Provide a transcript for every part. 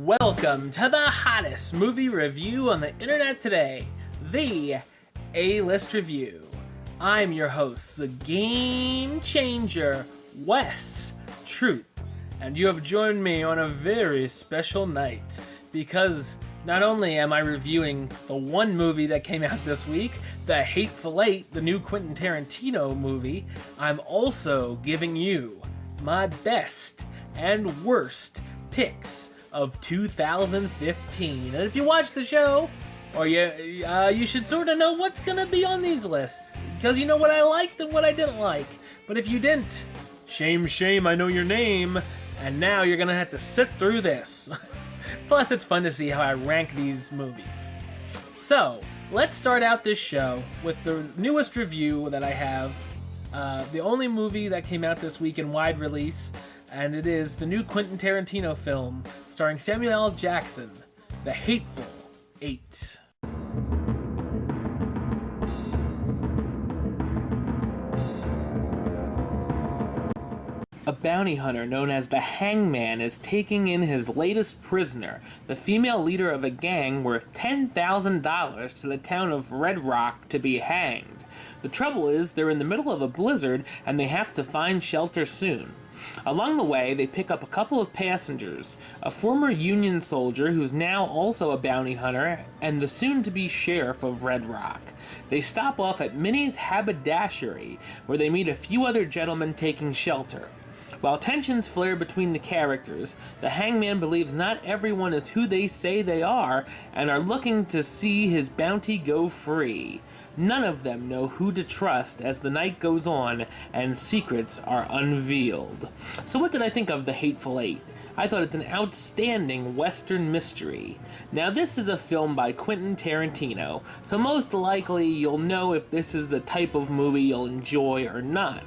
Welcome to the hottest movie review on the internet today, the A-List Review. I'm your host, the Game Changer, Wes Truth, and you have joined me on a very special night because not only am I reviewing the one movie that came out this week, The Hateful Eight, the new Quentin Tarantino movie, I'm also giving you my best and worst picks of 2015. And if you watch the show, or you should sort of know what's gonna be on these lists, because you know what I liked and what I didn't like. But if you didn't, shame, I know your name, and now you're gonna have to sit through this. Plus, it's fun to see how I rank these movies. So, let's start out this show with the newest review that I have, the only movie that came out this week in wide release, and it is the new Quentin Tarantino film starring Samuel L. Jackson, The Hateful Eight. A bounty hunter known as the Hangman is taking in his latest prisoner, the female leader of a gang worth $10,000 to the town of Red Rock to be hanged. The trouble is, they're in the middle of a blizzard and they have to find shelter soon. Along the way, they pick up a couple of passengers, a former Union soldier who's now also a bounty hunter, and the soon-to-be sheriff of Red Rock. They stop off at Minnie's haberdashery, where they meet a few other gentlemen taking shelter. While tensions flare between the characters, the Hangman believes not everyone is who they say they are, and are looking to see his bounty go free. None of them know who to trust as the night goes on and secrets are unveiled. So what did I think of The Hateful Eight? I thought it's an outstanding Western mystery. Now this is a film by Quentin Tarantino, so most likely you'll know if this is the type of movie you'll enjoy or not.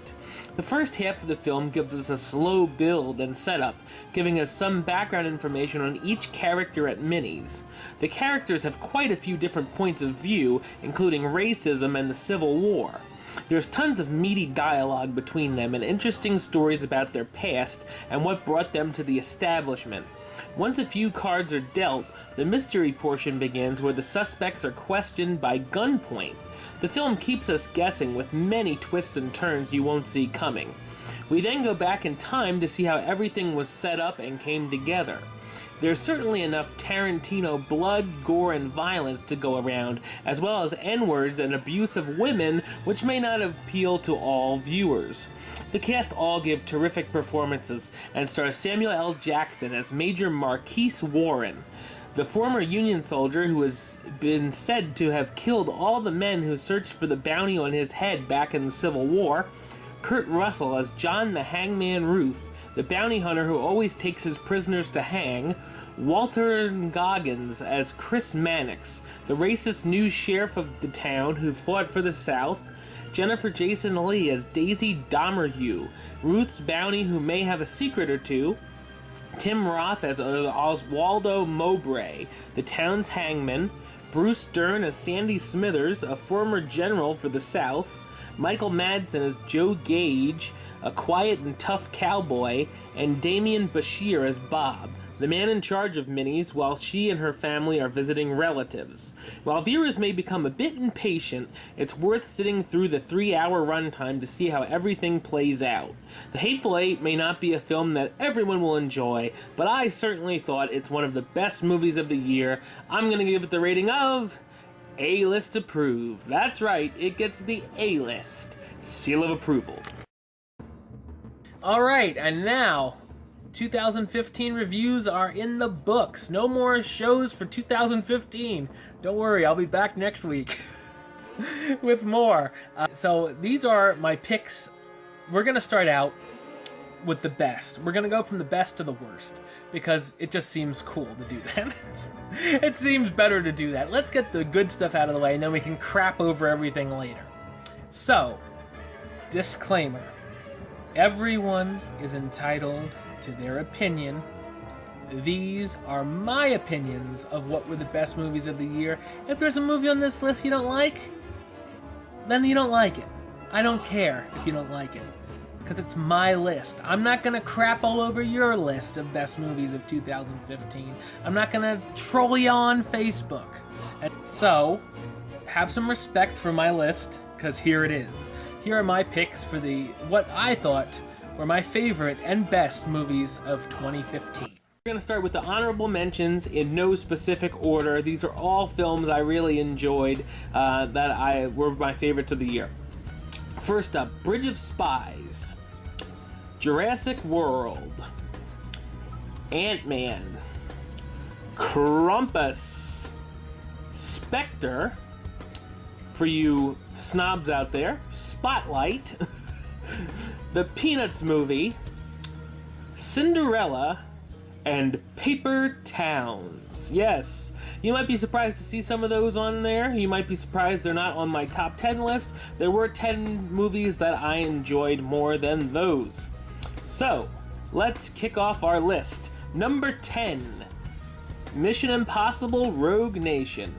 The first half of the film gives us a slow build and setup, giving us some background information on each character at Minnie's. The characters have quite a few different points of view, including racism and the Civil War. There's tons of meaty dialogue between them and interesting stories about their past and what brought them to the establishment. Once a few cards are dealt, the mystery portion begins where the suspects are questioned by gunpoint. The film keeps us guessing with many twists and turns you won't see coming. We then go back in time to see how everything was set up and came together. There's certainly enough Tarantino blood, gore, and violence to go around, as well as N-words and abuse of women, which may not appeal to all viewers. The cast all give terrific performances and star Samuel L. Jackson as Major Marquise Warren, the former Union soldier who has been said to have killed all the men who searched for the bounty on his head back in the Civil War, Kurt Russell as John the Hangman Ruth, the bounty hunter who always takes his prisoners to hang, Walter Goggins as Chris Mannix, the racist new sheriff of the town who fought for the South, Jennifer Jason Leigh as Daisy Domerhue, Ruth's bounty who may have a secret or two, Tim Roth as Oswaldo Mowbray, the town's hangman, Bruce Dern as Sandy Smithers, a former general for the South, Michael Madsen as Joe Gage, a quiet and tough cowboy, and Damian Bashir as Bob, the man in charge of Minnie's while she and her family are visiting relatives. While viewers may become a bit impatient, it's worth sitting through the 3-hour runtime to see how everything plays out. The Hateful Eight may not be a film that everyone will enjoy, but I certainly thought it's one of the best movies of the year. I'm gonna give it the rating of A-List approved. That's right, it gets the A-List seal of approval. Alright, and now 2015 reviews are in the books. No more shows for 2015. Don't worry, I'll be back next week with more. So these are my picks. We're going to start out with the best. We're going to go from the best to the worst because it just seems cool to do that. It seems better to do that. Let's get the good stuff out of the way and then we can crap over everything later. So, disclaimer. Everyone is entitled to their opinion. These are my opinions of what were the best movies of the year. If there's a movie on this list you don't like, then you don't like it. I don't care if you don't like it. because it's my list. I'm not going to crap all over your list of best movies of 2015. I'm not going to troll you on Facebook. And so, have some respect for my list, because here it is. Here are my picks for what I thought were my favorite and best movies of 2015. We're going to start with the honorable mentions in no specific order. These are all films I really enjoyed that were my favorites of the year. First up, Bridge of Spies, Jurassic World, Ant-Man, Krampus, Spectre, for you snobs out there, Spotlight, The Peanuts Movie, Cinderella, and Paper Towns. Yes, you might be surprised to see some of those on there. You might be surprised they're not on my top 10 list. There were 10 movies that I enjoyed more than those. So, let's kick off our list. Number 10, Mission Impossible Rogue Nation.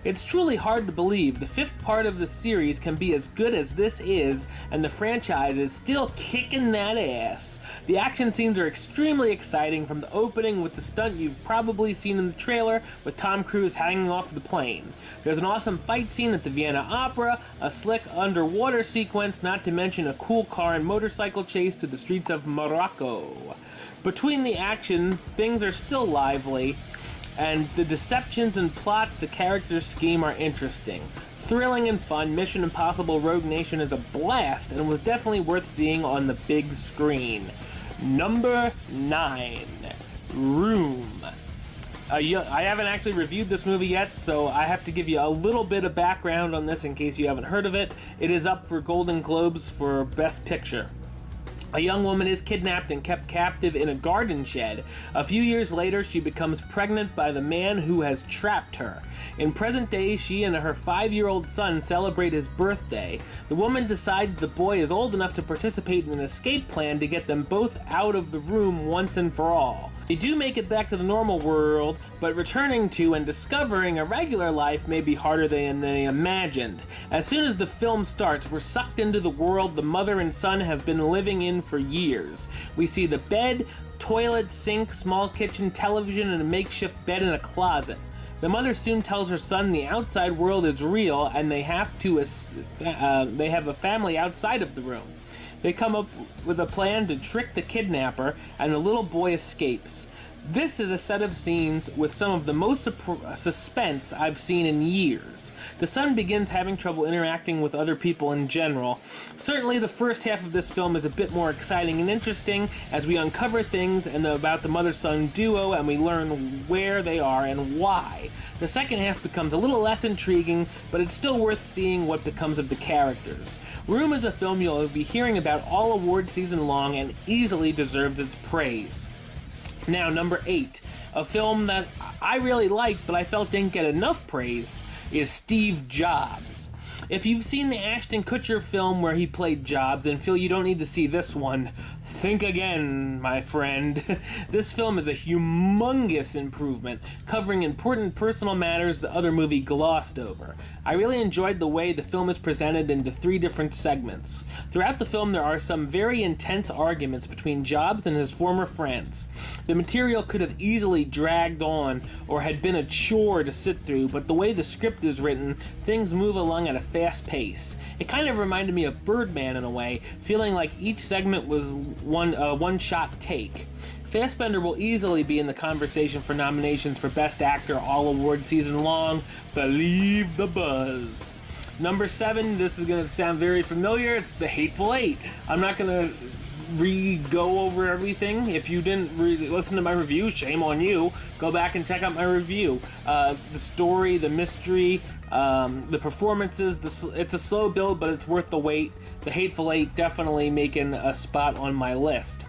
It's truly hard to believe the 5th part of the series can be as good as this is, and the franchise is still kicking that ass. The action scenes are extremely exciting, from the opening with the stunt you've probably seen in the trailer with Tom Cruise hanging off the plane. There's an awesome fight scene at the Vienna Opera, a slick underwater sequence, not to mention a cool car and motorcycle chase through the streets of Morocco. Between the action, things are still lively, and the deceptions and plots the characters scheme are interesting. Thrilling and fun, Mission Impossible Rogue Nation is a blast and was definitely worth seeing on the big screen. Number 9, Room. I haven't actually reviewed this movie yet, so I have to give you a little bit of background on this in case you haven't heard of it. It is up for Golden Globes for Best Picture. A young woman is kidnapped and kept captive in a garden shed. A few years later, she becomes pregnant by the man who has trapped her. In present day, she and her 5-year-old son celebrate his birthday. The woman decides the boy is old enough to participate in an escape plan to get them both out of the room once and for all. They do make it back to the normal world, but returning to and discovering a regular life may be harder than they imagined. As soon as the film starts, we're sucked into the world the mother and son have been living in for years. We see the bed, toilet, sink, small kitchen, television, and a makeshift bed in a closet. The mother soon tells her son the outside world is real and they have a family outside of the room. They come up with a plan to trick the kidnapper, and the little boy escapes. This is a set of scenes with some of the most suspense I've seen in years. The son begins having trouble interacting with other people in general. Certainly the first half of this film is a bit more exciting and interesting as we uncover things about the mother-son duo and we learn where they are and why. The second half becomes a little less intriguing, but it's still worth seeing what becomes of the characters. Room is a film you'll be hearing about all award season long and easily deserves its praise. Now, number 8, a film that I really liked but I felt didn't get enough praise, is Steve Jobs. If you've seen the Ashton Kutcher film where he played Jobs and feel you don't need to see this one, think again, my friend. This film is a humongous improvement, covering important personal matters the other movie glossed over. I really enjoyed the way the film is presented into 3 different segments. Throughout the film, there are some very intense arguments between Jobs and his former friends. The material could have easily dragged on or had been a chore to sit through, but the way the script is written, things move along at a fast pace. It kind of reminded me of Birdman in a way, feeling like each segment was one-shot take. Fassbender will easily be in the conversation for nominations for Best Actor all award season long. Believe the buzz. Number 7, this is going to sound very familiar, it's The Hateful Eight. I'm not going to go over everything. If you didn't listen to my review, shame on you. Go back and check out my review. The story, the mystery, the performances, it's a slow build, but it's worth the wait. The Hateful Eight definitely making a spot on my list.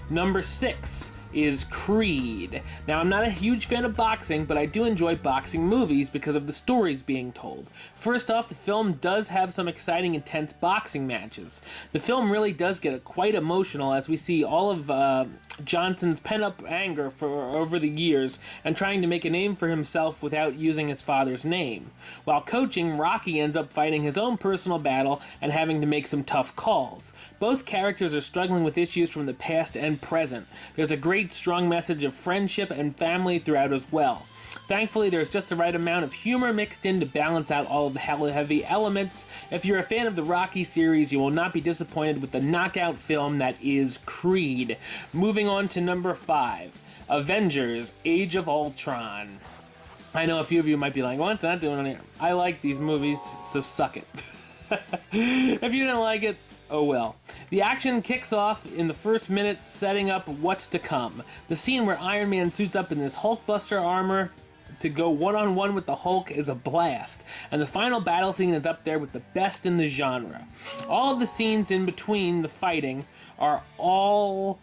Number 6 is Creed. Now, I'm not a huge fan of boxing, but I do enjoy boxing movies because of the stories being told. First off, the film does have some exciting, intense boxing matches. The film really does get quite emotional as we see all of Johnson's pent-up anger for over the years and trying to make a name for himself without using his father's name. While coaching, Rocky ends up fighting his own personal battle and having to make some tough calls. Both characters are struggling with issues from the past and present. There's a great, strong message of friendship and family throughout as well. Thankfully, there's just the right amount of humor mixed in to balance out all of the heavy elements. If you're a fan of the Rocky series, you will not be disappointed with the knockout film that is Creed. Moving on to number 5, Avengers Age of Ultron. I know a few of you might be like, what's that doing on here? I like these movies, so suck it. If you didn't like it, oh well. The action kicks off in the first minute, setting up what's to come. The scene where Iron Man suits up in this Hulkbuster armor to go one-on-one with the Hulk is a blast, and the final battle scene is up there with the best in the genre. All of the scenes in between the fighting are all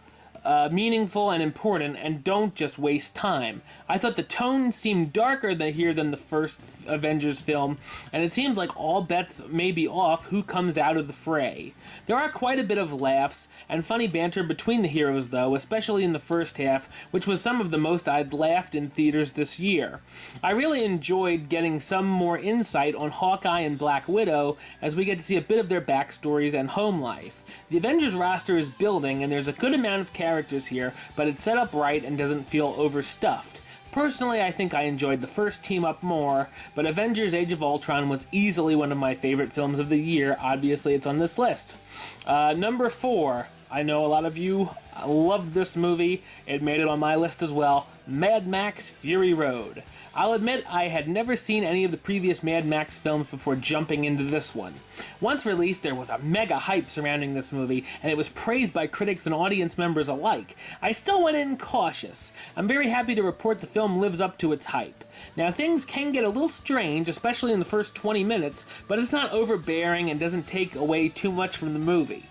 meaningful and important, and don't just waste time. I thought the tone seemed darker than the first Avengers film, and it seems like all bets may be off who comes out of the fray. There are quite a bit of laughs and funny banter between the heroes, though, especially in the first half, which was some of the most I'd laughed in theaters this year. I really enjoyed getting some more insight on Hawkeye and Black Widow, as we get to see a bit of their backstories and home life. The Avengers roster is building, and there's a good amount of characters here, but it's set up right and doesn't feel overstuffed. Personally, I think I enjoyed the first team up more, but Avengers Age of Ultron was easily one of my favorite films of the year. Obviously, it's on this list. Number 4, I know a lot of you loved this movie. It made it on my list as well. Mad Max Fury Road. I'll admit I had never seen any of the previous Mad Max films before jumping into this one. Once released, there was a mega hype surrounding this movie, and it was praised by critics and audience members alike. I still went in cautious. I'm very happy to report the film lives up to its hype. Now, things can get a little strange, especially in the first 20 minutes, but it's not overbearing and doesn't take away too much from the movie.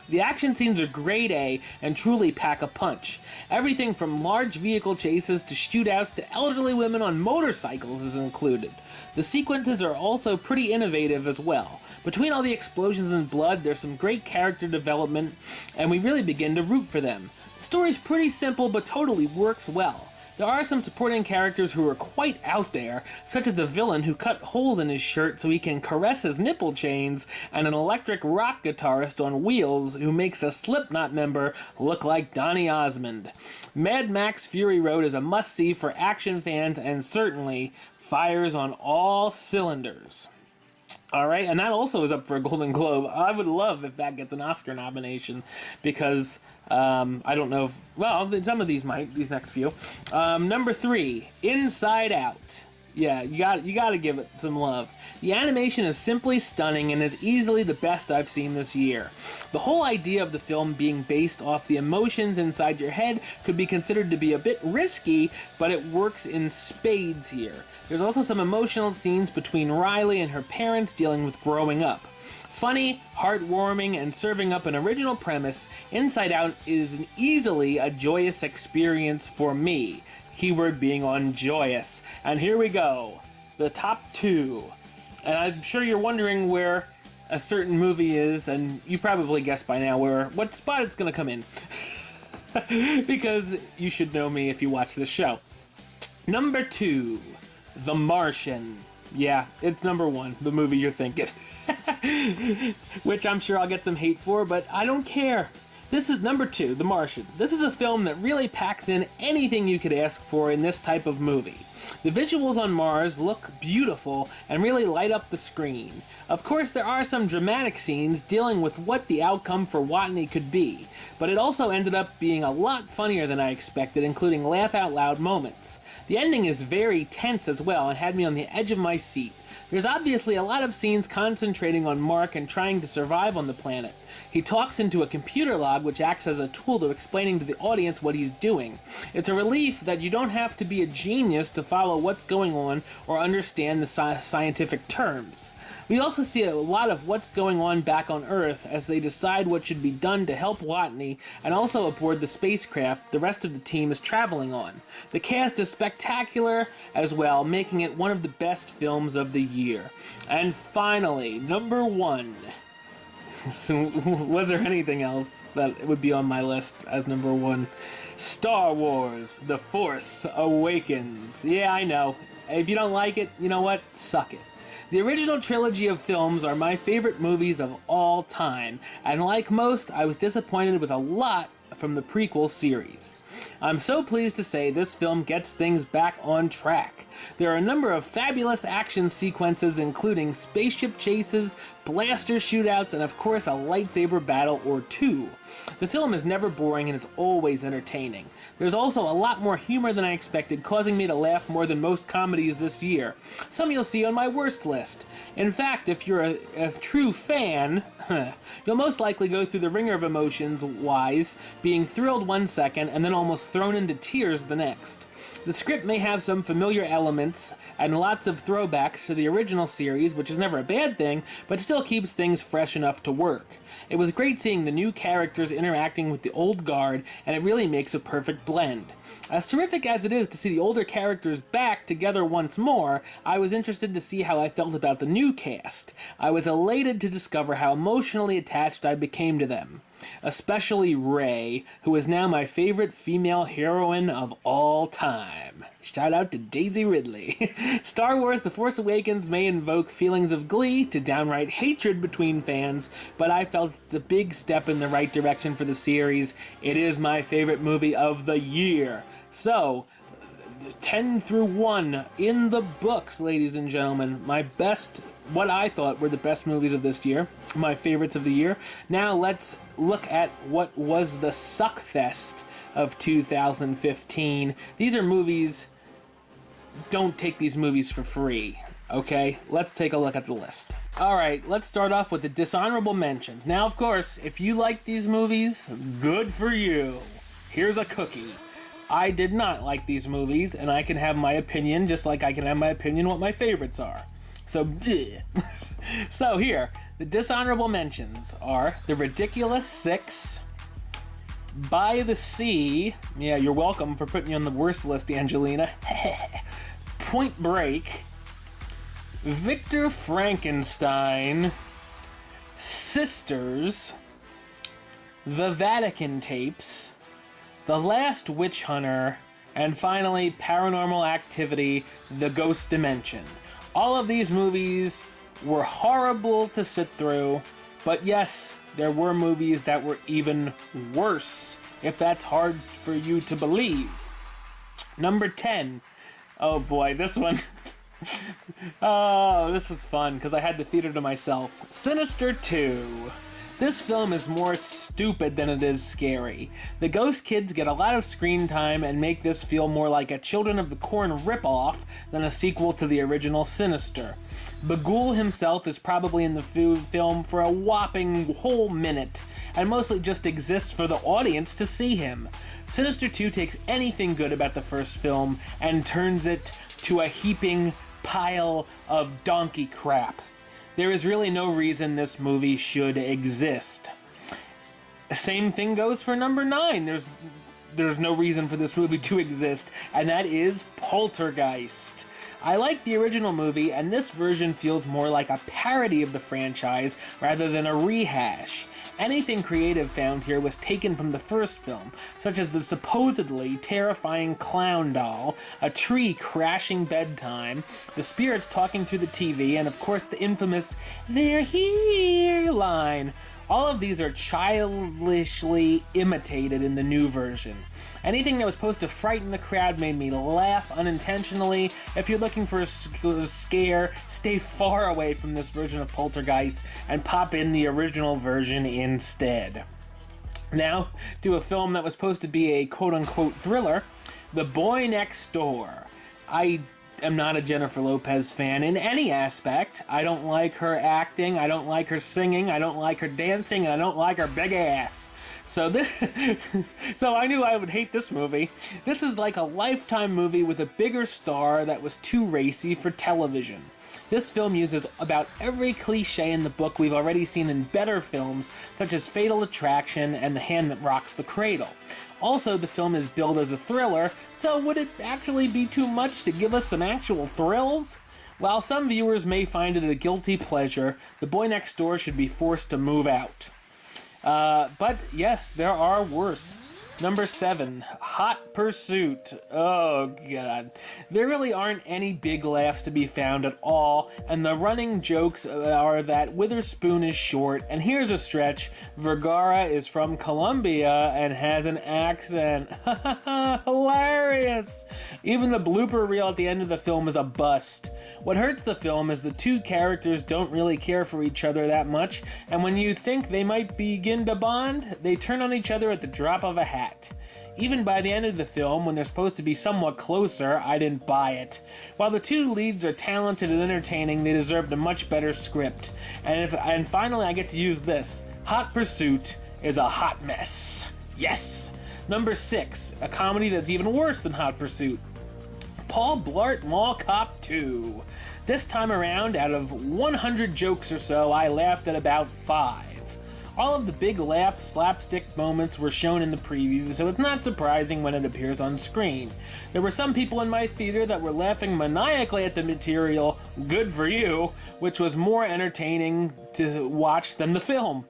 The action scenes are grade A and truly pack a punch. Everything from large vehicle chases to shootouts to elderly women on motorcycles is included. The sequences are also pretty innovative as well. Between all the explosions and blood, there's some great character development, and we really begin to root for them. The story's pretty simple but totally works well. There are some supporting characters who are quite out there, such as a villain who cut holes in his shirt so he can caress his nipple chains, and an electric rock guitarist on wheels who makes a Slipknot member look like Donny Osmond. Mad Max Fury Road is a must-see for action fans and certainly fires on all cylinders. Alright, and that also is up for a Golden Globe. I would love if that gets an Oscar nomination, because I don't know if, well, some of these might, these next few. Number 3, Inside Out. Yeah, you got to give it some love. The animation is simply stunning and is easily the best I've seen this year. The whole idea of the film being based off the emotions inside your head could be considered to be a bit risky, but it works in spades here. There's also some emotional scenes between Riley and her parents dealing with growing up. Funny, heartwarming, and serving up an original premise, Inside Out is easily a joyous experience for me. Keyword being on joyous. And here we go. The top 2. And I'm sure you're wondering where a certain movie is, and you probably guessed by now what spot it's going to come in. Because you should know me if you watch this show. Number 2, The Martian. Yeah, it's number 1, the movie you're thinking. Which I'm sure I'll get some hate for, but I don't care. This is number 2, The Martian. This is a film that really packs in anything you could ask for in this type of movie. The visuals on Mars look beautiful and really light up the screen. Of course, there are some dramatic scenes dealing with what the outcome for Watney could be, but it also ended up being a lot funnier than I expected, including laugh-out-loud moments. The ending is very tense as well and had me on the edge of my seat. There's obviously a lot of scenes concentrating on Mark and trying to survive on the planet. He talks into a computer log which acts as a tool to explaining to the audience what he's doing. It's a relief that you don't have to be a genius to follow what's going on or understand the scientific terms. We also see a lot of what's going on back on Earth as they decide what should be done to help Watney, and also aboard the spacecraft the rest of the team is traveling on. The cast is spectacular as well, making it one of the best films of the year. And finally, number 1. So, was there anything else that would be on my list as number one? Star Wars: The Force Awakens. Yeah, I know. If you don't like it, you know what? Suck it. The original trilogy of films are my favorite movies of all time, and like most, I was disappointed with a lot from the prequel series. I'm so pleased to say this film gets things back on track. There are a number of fabulous action sequences, including spaceship chases, blaster shootouts, and of course a lightsaber battle or two. The film is never boring and is always entertaining. There's also a lot more humor than I expected, causing me to laugh more than most comedies this year. Some you'll see on my worst list. In fact, if you're a true fan, you'll most likely go through the ringer of emotions wise, being thrilled one second and then almost thrown into tears the next. The script may have some familiar elements and lots of throwbacks to the original series, which is never a bad thing, but still keeps things fresh enough to work. It was great seeing the new characters interacting with the old guard, and it really makes a perfect blend. As terrific as it is to see the older characters back together once more, I was interested to see how I felt about the new cast. I was elated to discover how emotionally attached I became to them. Especially Rey, who is now my favorite female heroine of all time. Shout out to Daisy Ridley. Star Wars: The Force Awakens may invoke feelings of glee to downright hatred between fans, but I felt it's a big step in the right direction for the series. It is my favorite movie of the year. So, 10 through 1 in the books, ladies and gentlemen. My best, what I thought were the best movies of this year. My favorites of the year. Now let's look at what was the suckfest of 2015. These are movies, don't take these movies for free, okay? Let's take a look at the list. Alright, let's start off with the dishonorable mentions. Now, of course, if you like these movies, good for you. Here's a cookie. I did not like these movies, and I can have my opinion just like I can have my opinion what my favorites are. So, bleh. So here, the dishonorable mentions are The Ridiculous Six, By the Sea, yeah, you're welcome for putting me on the worst list, Angelina, Point Break, Victor Frankenstein, Sisters, The Vatican Tapes, The Last Witch Hunter, and finally, Paranormal Activity, The Ghost Dimension. All of these movies were horrible to sit through, but yes, there were movies that were even worse, if that's hard for you to believe. Number 10. Oh boy, this one. Oh, this was fun, because I had the theater to myself. Sinister 2. This film is more stupid than it is scary. The Ghost Kids get a lot of screen time and make this feel more like a Children of the Corn ripoff than a sequel to the original Sinister. Bagul himself is probably in the film for a whopping whole minute, and mostly just exists for the audience to see him. Sinister 2 takes anything good about the first film and turns it to a heaping pile of donkey crap. There is really no reason this movie should exist. Same thing goes for number 9. There's no reason for this movie to exist, and that is Poltergeist. I like the original movie, and this version feels more like a parody of the franchise rather than a rehash. Anything creative found here was taken from the first film, such as the supposedly terrifying clown doll, a tree crashing bedtime, the spirits talking through the TV, and of course the infamous "They're here" line. All of these are childishly imitated in the new version. Anything that was supposed to frighten the crowd made me laugh unintentionally. If you're looking for a scare, stay far away from this version of Poltergeist and pop in the original version instead. Now, to a film that was supposed to be a quote-unquote thriller, The Boy Next Door. I am not a Jennifer Lopez fan in any aspect. I don't like her acting, I don't like her singing, I don't like her dancing, and I don't like her big ass. So I knew I would hate this movie. This is like a Lifetime movie with a bigger star that was too racy for television. This film uses about every cliche in the book we've already seen in better films, such as Fatal Attraction and The Hand That Rocks the Cradle. Also, the film is billed as a thriller, so would it actually be too much to give us some actual thrills? While some viewers may find it a guilty pleasure, The Boy Next Door should be forced to move out. But yes, there are worse. Number 7, Hot Pursuit. Oh, God. There really aren't any big laughs to be found at all, and the running jokes are that Witherspoon is short, and here's a stretch, Vergara is from Colombia and has an accent. Hilarious! Even the blooper reel at the end of the film is a bust. What hurts the film is the two characters don't really care for each other that much, and when you think they might begin to bond, they turn on each other at the drop of a hat. Even by the end of the film, when they're supposed to be somewhat closer, I didn't buy it. While the two leads are talented and entertaining, they deserved a much better script. And finally, I get to use this. Hot Pursuit is a hot mess. Yes! Number 6, a comedy that's even worse than Hot Pursuit. Paul Blart Mall Cop 2. This time around, out of 100 jokes or so, I laughed at about 5. All of the big laugh slapstick moments were shown in the preview, so it's not surprising when it appears on screen. There were some people in my theater that were laughing maniacally at the material, good for you, which was more entertaining to watch than the film.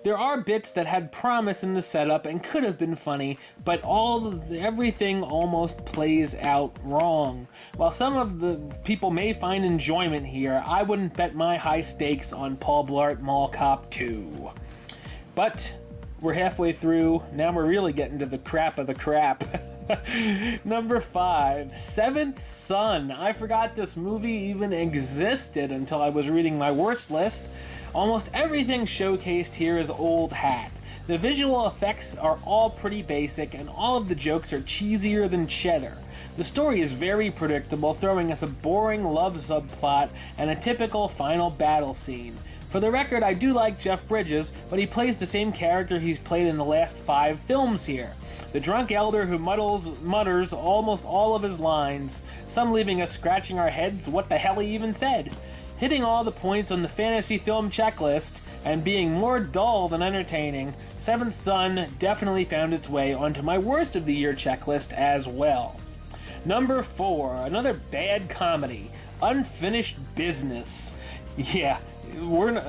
There are bits that had promise in the setup and could have been funny, but everything almost plays out wrong. While some of the people may find enjoyment here, I wouldn't bet my high stakes on Paul Blart Mall Cop 2. But we're halfway through. Now we're really getting to the crap of the crap. Number 5, Seventh Son. I forgot this movie even existed until I was reading my worst list. Almost everything showcased here is old hat. The visual effects are all pretty basic, and all of the jokes are cheesier than cheddar. The story is very predictable, throwing us a boring love subplot and a typical final battle scene. For the record, I do like Jeff Bridges, but he plays the same character he's played in the last 5 films here. The drunk elder who mutters almost all of his lines, some leaving us scratching our heads what the hell he even said. Hitting all the points on the fantasy film checklist and being more dull than entertaining, Seventh Son definitely found its way onto my worst of the year checklist as well. Number 4, another bad comedy, Unfinished Business. Yeah,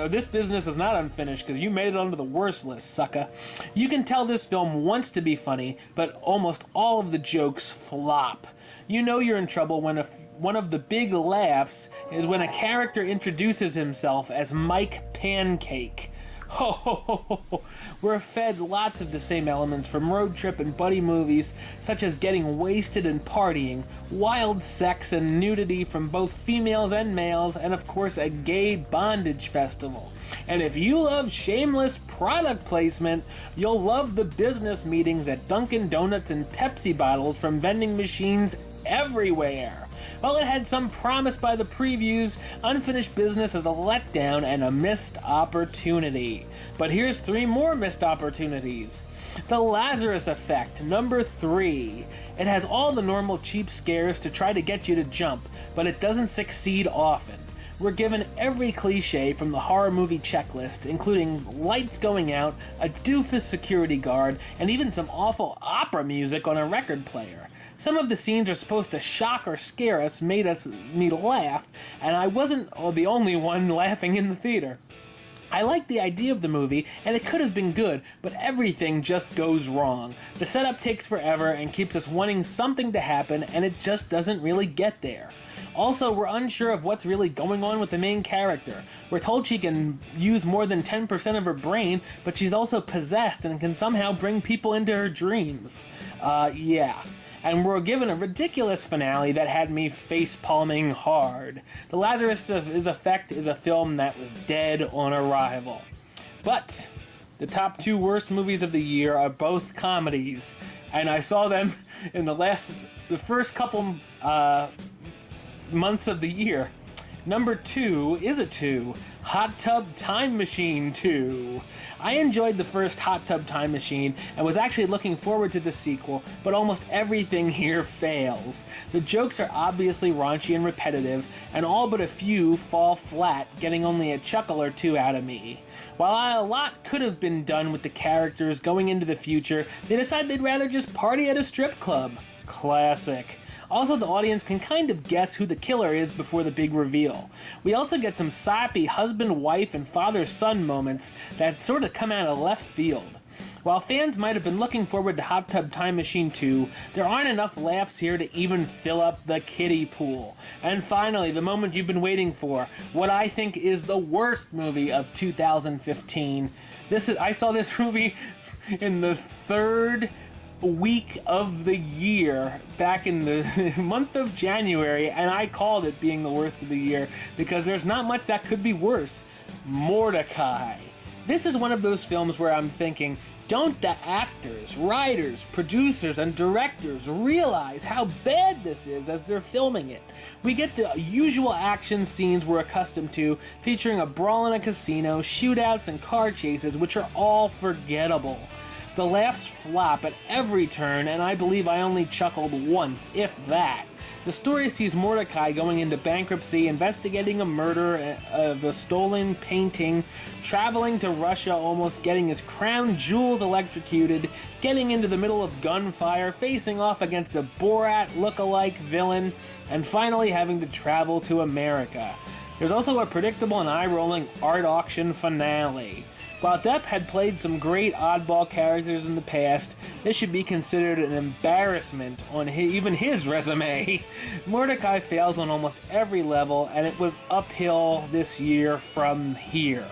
this business is not unfinished because you made it onto the worst list, sucker. You can tell this film wants to be funny, but almost all of the jokes flop. You know you're in trouble when one of the big laughs is when a character introduces himself as Mike Pancake. We're fed lots of the same elements from road trip and buddy movies, such as getting wasted and partying, wild sex and nudity from both females and males, and of course a gay bondage festival. And if you love shameless product placement, you'll love the business meetings at Dunkin' Donuts and Pepsi bottles from vending machines everywhere. While it had some promise by the previews, Unfinished Business is a letdown and a missed opportunity. But here's 3 more missed opportunities. The Lazarus Effect, number 3. It has all the normal cheap scares to try to get you to jump, but it doesn't succeed often. We're given every cliche from the horror movie checklist, including lights going out, a doofus security guard, and even some awful opera music on a record player. Some of the scenes are supposed to shock or scare us, made me laugh, and I wasn't the only one laughing in the theater. I like the idea of the movie, and it could have been good, but everything just goes wrong. The setup takes forever and keeps us wanting something to happen, and it just doesn't really get there. Also, we're unsure of what's really going on with the main character. We're told she can use more than 10% of her brain, but she's also possessed and can somehow bring people into her dreams. Yeah. And we're given a ridiculous finale that had me face-palming hard. The Lazarus Effect is a film that was dead on arrival. But the top 2 worst movies of the year are both comedies, and I saw them in the first couple months of the year. Number 2 is a 2, Hot Tub Time Machine 2. I enjoyed the first Hot Tub Time Machine and was actually looking forward to the sequel, but almost everything here fails. The jokes are obviously raunchy and repetitive, and all but a few fall flat, getting only a chuckle or 2 out of me. While a lot could have been done with the characters going into the future, they decided they'd rather just party at a strip club. Classic. Also, the audience can kind of guess who the killer is before the big reveal. We also get some sappy husband, wife, and father-son moments that sort of come out of left field. While fans might have been looking forward to Hot Tub Time Machine 2, there aren't enough laughs here to even fill up the kiddie pool. And finally, the moment you've been waiting for, what I think is the worst movie of 2015. I saw this movie in the third week of the year, back in the month of January, and I called it being the worst of the year because there's not much that could be worse. Mordecai. This is one of those films where I'm thinking, don't the actors, writers, producers, and directors realize how bad this is as they're filming it? We get the usual action scenes we're accustomed to, featuring a brawl in a casino, shootouts, and car chases, which are all forgettable. The laughs flop at every turn, and I believe I only chuckled once, if that. The story sees Mordecai going into bankruptcy, investigating a murder of a stolen painting, traveling to Russia, almost getting his crown jewels electrocuted, getting into the middle of gunfire, facing off against a Borat look-alike villain, and finally having to travel to America. There's also a predictable and eye-rolling art auction finale. While Depp had played some great oddball characters in the past, this should be considered an embarrassment on even his resume. Mordecai fails on almost every level, and it was uphill this year from here.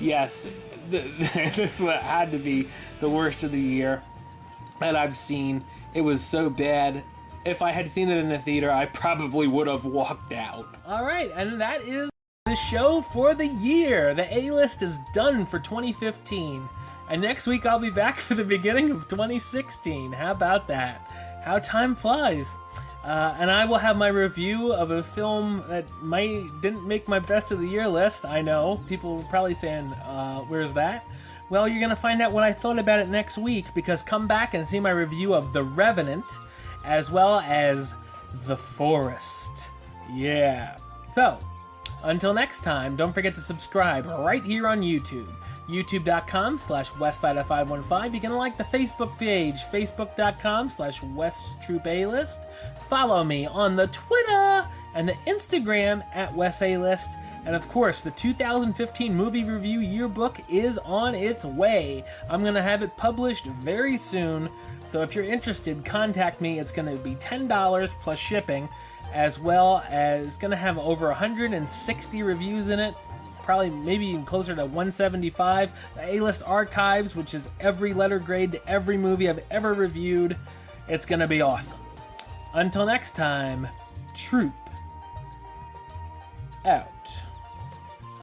Yes, this had to be the worst of the year that I've seen. It was so bad. If I had seen it in the theater, I probably would have walked out. Alright, and that is the show for the year. The A-list is done for 2015. And next week I'll be back for the beginning of 2016. How about that? How time flies. And I will have my review of a film that didn't make my best of the year list. I know. People were probably saying, where's that? Well, you're going to find out what I thought about it next week, because come back and see my review of The Revenant, as well as The Forest. Yeah. So, until next time, don't forget to subscribe right here on YouTube. youtube.com/westside515. You can like the Facebook page, facebook.com/WestTroopAlist. Follow me on the Twitter and the Instagram at WestAlist. And of course, the 2015 Movie Review Yearbook is on its way. I'm going to have it published very soon. So if you're interested, contact me. It's going to be $10 plus shipping, as well as going to have over 160 reviews in it. Probably maybe even closer to 175. The A-List Archives, which is every letter grade to every movie I've ever reviewed. It's going to be awesome. Until next time, Troop out.